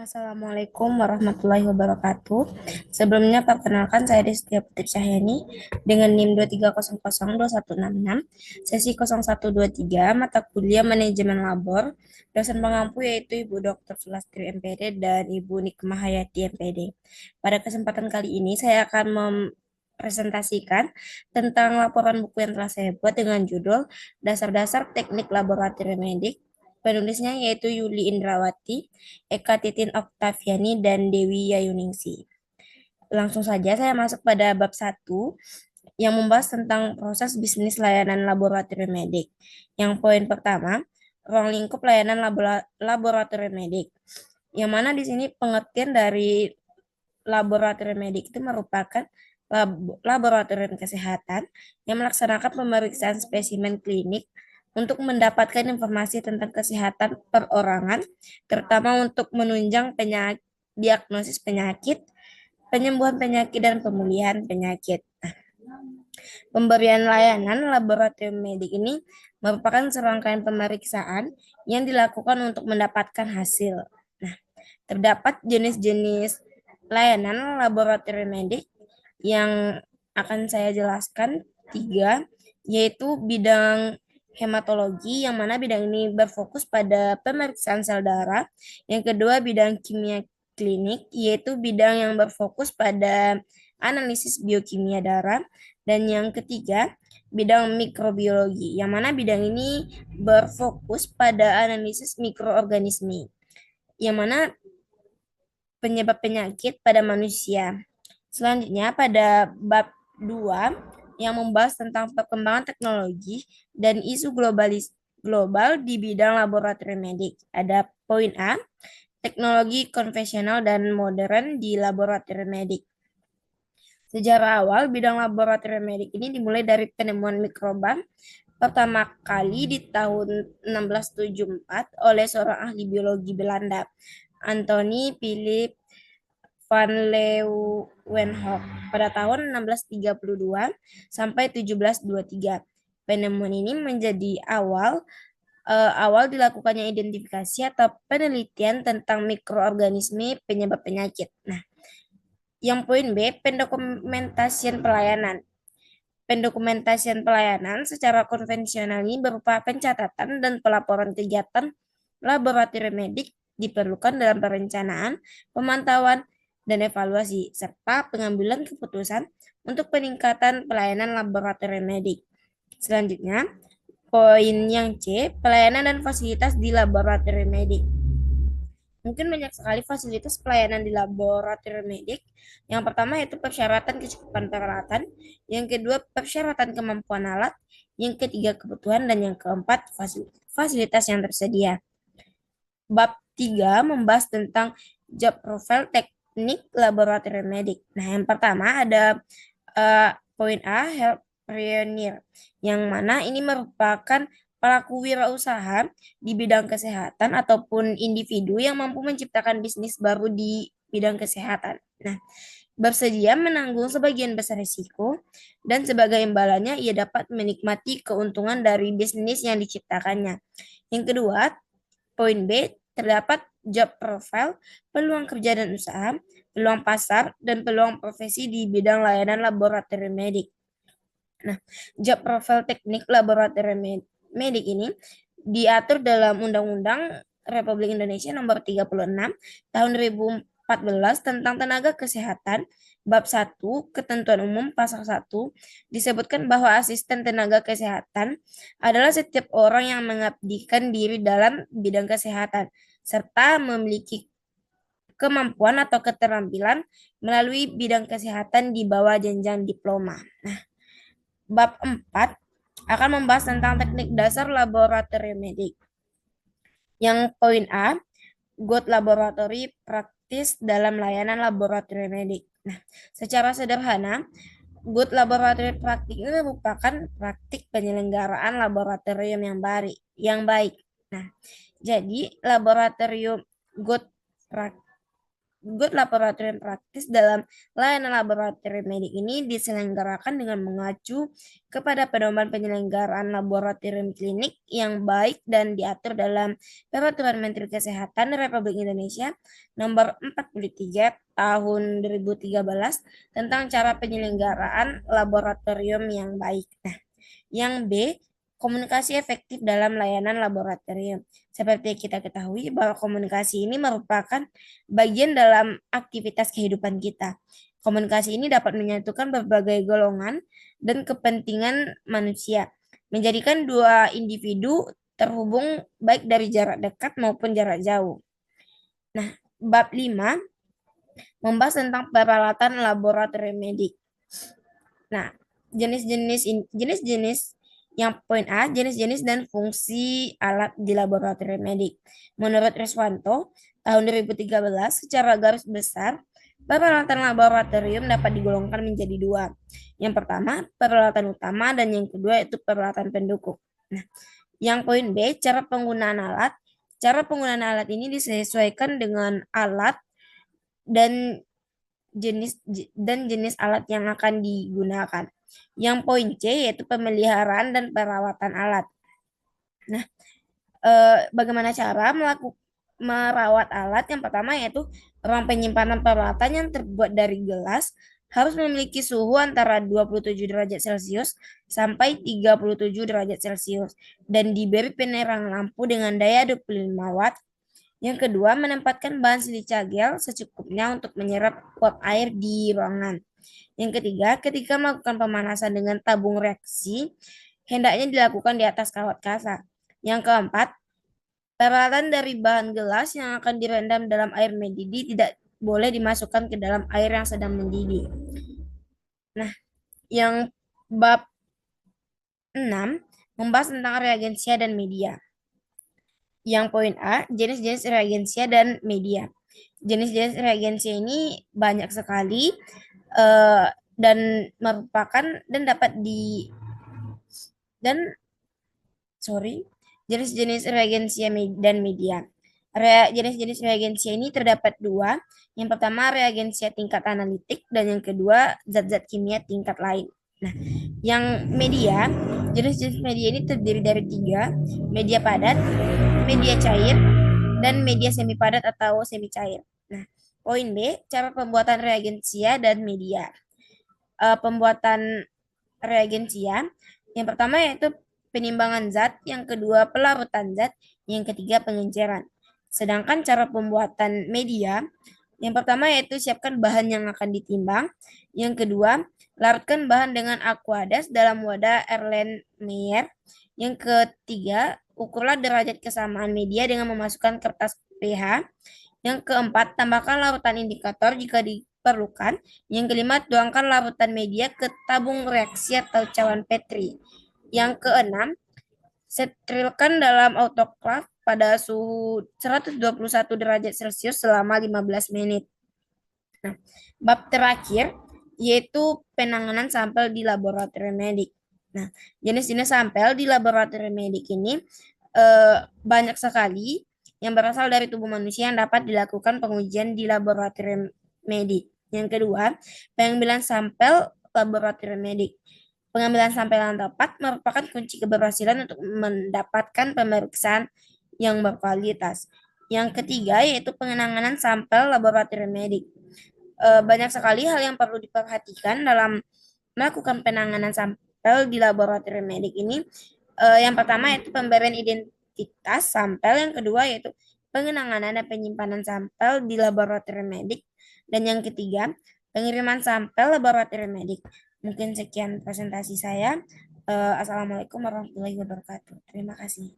Assalamualaikum warahmatullahi wabarakatuh. Sebelumnya perkenalkan saya Destia Putri Cahyani dengan NIM 230021666, sesi 0123, mata kuliah Manajemen Labor. Dosen pengampu yaitu Ibu Dr. Sulastri MPD dan Ibu Nikmah Hayati MPD. Pada kesempatan kali ini saya akan mempresentasikan tentang laporan buku yang telah saya buat dengan judul Dasar-dasar Teknik Laboratorium Medik. Penulisnya yaitu Yuli Indrawati, Eka Titin Oktaviani, dan Dewi Yayuningsi. Langsung saja saya masuk pada bab satu yang membahas tentang proses bisnis layanan laboratorium medik. Yang poin pertama, ruang lingkup layanan laboratorium medik. Yang mana di sini pengertian dari laboratorium medik itu merupakan laboratorium kesehatan yang melaksanakan pemeriksaan spesimen klinik untuk mendapatkan informasi tentang kesehatan perorangan, terutama untuk menunjang diagnosis penyakit, penyembuhan penyakit, dan pemulihan penyakit. Pemberian layanan laboratorium medik ini merupakan serangkaian pemeriksaan yang dilakukan untuk mendapatkan hasil. Nah, terdapat jenis-jenis layanan laboratorium medik yang akan saya jelaskan tiga, yaitu bidang hematologi, yang mana bidang ini berfokus pada pemeriksaan sel darah. Yang kedua, bidang kimia klinik, yaitu bidang yang berfokus pada analisis biokimia darah. Dan yang ketiga, bidang mikrobiologi, yang mana bidang ini berfokus pada analisis mikroorganisme, yang mana penyebab penyakit pada manusia. Selanjutnya pada bab 2 yang membahas tentang perkembangan teknologi dan isu global di bidang laboratorium medik. Ada poin A, teknologi konvensional dan modern di laboratorium medik. Sejarah awal bidang laboratorium medik ini dimulai dari penemuan mikroba pertama kali di tahun 1674 oleh seorang ahli biologi Belanda, Anthony Philip van Leeuwenhoek pada tahun 1632 sampai 1723. Penemuan ini menjadi awal dilakukannya identifikasi atau penelitian tentang mikroorganisme penyebab penyakit. Nah, yang poin B, pendokumentasian pelayanan. Pendokumentasian pelayanan secara konvensional ini berupa pencatatan dan pelaporan kegiatan laboratorium medik diperlukan dalam perencanaan, pemantauan, dan evaluasi, serta pengambilan keputusan untuk peningkatan pelayanan laboratorium medik. Selanjutnya, poin yang C, pelayanan dan fasilitas di laboratorium medik. Mungkin banyak sekali fasilitas pelayanan di laboratorium medik. Yang pertama yaitu persyaratan kecukupan peralatan, yang kedua persyaratan kemampuan alat, yang ketiga kebutuhan, dan yang keempat fasilitas yang tersedia. Bab 3 membahas tentang job profile teknik laboratorium medik. Nah, yang pertama ada poin A, health pioneer, yang mana ini merupakan pelaku wirausaha di bidang kesehatan ataupun individu yang mampu menciptakan bisnis baru di bidang kesehatan. Nah, bersedia menanggung sebagian besar risiko dan sebagai imbalannya ia dapat menikmati keuntungan dari bisnis yang diciptakannya. Yang kedua, poin B, terdapat job profile, peluang kerja dan usaha, peluang pasar, dan peluang profesi di bidang layanan laboratorium medik. Nah, job profile teknik laboratorium medik ini diatur dalam Undang-Undang Republik Indonesia Nomor 36 Tahun 2014 tentang Tenaga Kesehatan. Bab 1, Ketentuan Umum Pasal 1, disebutkan bahwa asisten tenaga kesehatan adalah setiap orang yang mengabdikan diri dalam bidang kesehatan serta memiliki kemampuan atau keterampilan melalui bidang kesehatan di bawah jenjang diploma. Nah, bab 4 akan membahas tentang teknik dasar laboratorium medik. Yang poin A, good laboratory practice dalam layanan laboratorium medik. Nah, secara sederhana, good laboratory practice ini merupakan praktik penyelenggaraan laboratorium yang baik. Nah, jadi laboratorium good good laboratorium praktis dalam layanan laboratorium medik ini diselenggarakan dengan mengacu kepada pedoman penyelenggaraan laboratorium klinik yang baik dan diatur dalam Peraturan Menteri Kesehatan Republik Indonesia Nomor 43 Tahun 2013 tentang cara penyelenggaraan laboratorium yang baik. Nah, yang B, komunikasi efektif dalam layanan laboratorium. Seperti kita ketahui bahwa komunikasi ini merupakan bagian dalam aktivitas kehidupan kita. Komunikasi ini dapat menyatukan berbagai golongan dan kepentingan manusia, menjadikan dua individu terhubung baik dari jarak dekat maupun jarak jauh. Nah, bab 5 membahas tentang peralatan laboratorium medik. Nah, jenis-jenis yang poin A, jenis-jenis dan fungsi alat di laboratorium medik. Menurut Riswanto, tahun 2013, secara garis besar, peralatan laboratorium dapat digolongkan menjadi dua. Yang pertama, peralatan utama, dan yang kedua itu peralatan pendukung. Nah, yang poin B, cara penggunaan alat. Cara penggunaan alat ini disesuaikan dengan alat dan jenis alat yang akan digunakan. Yang poin C yaitu pemeliharaan dan perawatan alat. Nah, bagaimana cara merawat alat? Yang pertama yaitu ruang penyimpanan peralatan yang terbuat dari gelas harus memiliki suhu antara 27 derajat Celcius sampai 37 derajat Celcius dan diberi penerangan lampu dengan daya 25 watt. Yang kedua, menempatkan bahan silica gel secukupnya untuk menyerap uap air di ruangan. Yang ketiga, ketika melakukan pemanasan dengan tabung reaksi, hendaknya dilakukan di atas kawat kasar. Yang keempat, peralatan dari bahan gelas yang akan direndam dalam air mendidih tidak boleh dimasukkan ke dalam air yang sedang mendidih. Nah, yang bab 6 membahas tentang reagensia dan media. Yang poin A, jenis-jenis reagensia dan media. Jenis-jenis reagensia ini banyak sekali dan merupakan dan dapat di dan sorry jenis-jenis reagensia dan media. Jenis-jenis reagensia ini terdapat dua. Yang pertama reagensia tingkat analitik dan yang kedua zat-zat kimia tingkat lain. Nah, yang media, jenis-jenis media ini terdiri dari tiga: media padat, media cair, dan media semi padat atau semi cair. Nah, poin B, cara pembuatan reagensia dan media. Pembuatan reagensia, yang pertama yaitu penimbangan zat, yang kedua pelarutan zat, yang ketiga pengenceran. Sedangkan cara pembuatan media, yang pertama yaitu siapkan bahan yang akan ditimbang, yang kedua larutkan bahan dengan aqueous dalam wadah Erlenmeyer, yang ketiga ukurlah derajat kesamaan media dengan memasukkan kertas pH, yang keempat tambahkan larutan indikator jika diperlukan, yang kelima tuangkan larutan media ke tabung reaksi atau cawan Petri, yang keenam sterilkan dalam autoclave pada suhu 121 derajat Celcius selama 15 menit. Nah, bab terakhir yaitu penanganan sampel di laboratorium medik. Nah, jenis-jenis sampel di laboratorium medik ini banyak sekali yang berasal dari tubuh manusia yang dapat dilakukan pengujian di laboratorium medik. Yang kedua, pengambilan sampel laboratorium medik. Pengambilan sampel yang tepat merupakan kunci keberhasilan untuk mendapatkan pemeriksaan yang berkualitas. Yang ketiga yaitu pengenangan sampel laboratorium medik. Banyak sekali hal yang perlu diperhatikan dalam melakukan penanganan sampel di laboratorium medik ini. Yang pertama yaitu pemberian identitas sampel, yang kedua yaitu pengenangan dan penyimpanan sampel di laboratorium medik, dan yang ketiga pengiriman sampel laboratorium medik. Mungkin sekian presentasi saya. Assalamualaikum warahmatullahi wabarakatuh. Terima kasih.